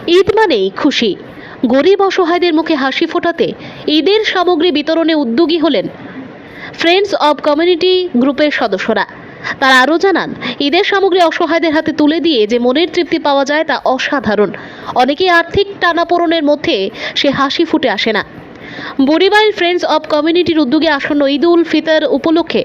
ঈদ মানেই খুশি। গরিব অসহায়দের মুখে হাসি ফোটাতে ঈদের সামগ্রী বিতরণে উদ্যোগী হলেন ফ্রেন্ডস অব কমিউনিটি গ্রুপের সদস্যরা। তারা আরও জানান, ঈদের সামগ্রী অসহায়দের হাতে তুলে দিয়ে যে মনের তৃপ্তি পাওয়া যায় তা অসাধারণ। অনেকেই আর্থিক টানাপোড়েনের মধ্যে সে হাসি ফুটে আসে না। বুড়িবাইল ফ্রেন্ডস অব কমিউনিটির উদ্যোগে আসন্ন ঈদ উল ফিতর উপলক্ষে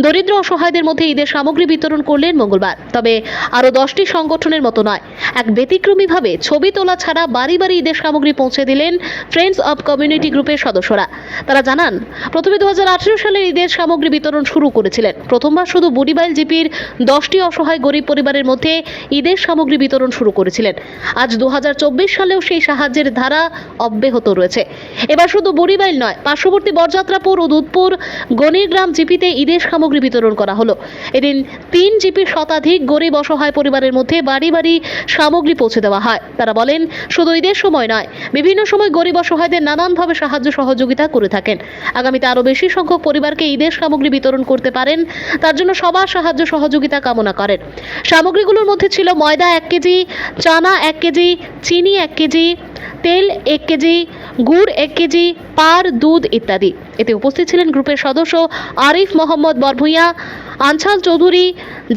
দরিদ্র অসহায়দের মধ্যে ঈদের সামগ্রী বিতরণ করলেন মঙ্গলবার। তবে আরও 10টি সংগঠনের মতো নয়, এক ব্যতিক্রমীভাবে ছবি তোলা ছাড়া বাড়ি বাড়ি ঈদের সামগ্রী পৌঁছে দিলেন ফ্রেন্ডস অব কমিউনিটি গ্রুপের সদস্যরা। তারা জানান, প্রথমে 2018 সালের ঈদের সামগ্রী বিতরণ শুরু করেছিলেন। প্রথমবার শুধু বুড়িবাইল জিপির 10টি অসহায় গরিব পরিবারের মধ্যে ঈদের সামগ্রী বিতরণ শুরু করেছিলেন। আজ 2024 সালেও সেই সাহায্যের ধারা অব্যাহত রয়েছে। এবার শুধু বুড়িবাইল নয়, পার্শ্ববর্তী বরযাত্রাপুর ও দুধপুর গণিগ্রাম জিপিতে ঈদের সামগ্রী বিতরণ করা হলো। এদিন 3 জিপির শতাধিক গরিব অসহায় পরিবারের মধ্যে বাড়ি বাড়ি সামগ্রী পৌঁছে দেওয়া হয়। তারা বলেন, শুধু ঈদের সময় নয়, বিভিন্ন সময় গরিব অসহায়দের নানানভাবে সাহায্য সহযোগিতা করে থাকেন। আগামীতে আরও বেশি সংখ্যক পরিবারকে ঈদের সামগ্রী বিতরণ করতে পারেন, তার জন্য সবার সাহায্য সহযোগিতা কামনা করেন। সামগ্রীগুলোর মধ্যে ছিল ময়দা 1 কেজি, চানা 1 কেজি, চিনি 1 কেজি, তেল 1 কেজি, গুড় 1 কেজি, পার, দুধ ইত্যাদি। এতে উপস্থিত ছিলেন গ্রুপের সদস্য আরিফ মোহাম্মদ বরভুইয়া, আনছাল চৌধুরী,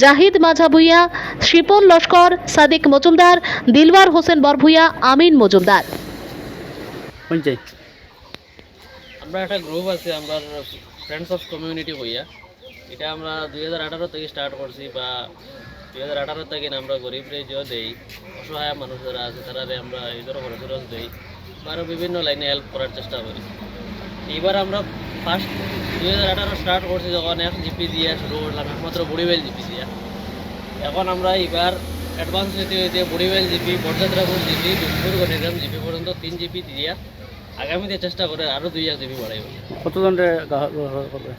জাহিদ মাজা ভুইয়া, শিপন লস্কর, সাদিক মজুমদার, দিলওয়ার হোসেন বরভুইয়া, আমিন মজুমদার। আমরা একটা গ্রুপ আছে আমরা ফ্রেন্ডস অফ কমিউনিটি হইয়া, এটা আমরা 2018 থেকে স্টার্ট করছি বা 2018 থেকে আমরা গরিবরে যে দেই, অসহায় মানুষ যারা আছে তারা আমরা ঈদের খরচ দেই বা আরও বিভিন্ন লাইনে হেল্প করার চেষ্টা করি। এইবার আমরা ফার্স্ট 2018 স্টার্ট করছি যখন এক জিপি দিয়ে শুরু করলাম, একমাত্র বুড়িবাইল জিপি দিয়ে। এখন আমরা এবার অ্যাডভান্স নিতে হইতে Buribail GP, Barajatrapur GP, Dudhpur Ganigram GP পর্যন্ত 3 জিপি দিয়া আগামীতে চেষ্টা করে আরও 2-1 জিপি বাড়াইব। কতজনের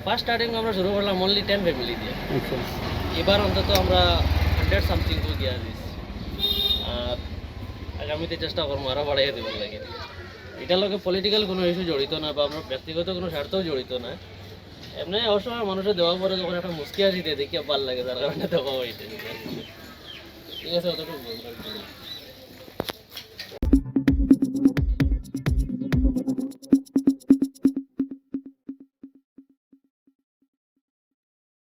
ফার্স্ট স্টার্টিং আমরা শুরু করলাম অনলি 10 ফ্যামিলি দিয়ে। আচ্ছা, এবার অন্তত আমরা 100 সামথিং তো দিয়া দিচ্ছি, আর আগামীতে চেষ্টা করবো আরও বাড়াইয়া দেবার লাগে। এটার লগে পলিটিক্যাল কোনো ইস্যু জড়িত না বা আমরা ব্যক্তিগত কোনো স্বার্থও জড়িত না। এমনি অসময় মানুষের দেওয়ার পরে যখন একটা মুস্কি হাসি দেয় দেখিয়া ভাল লাগে, তার কারণে দেওয়া হইতে। ঠিক আছে, অতটুকু বলতে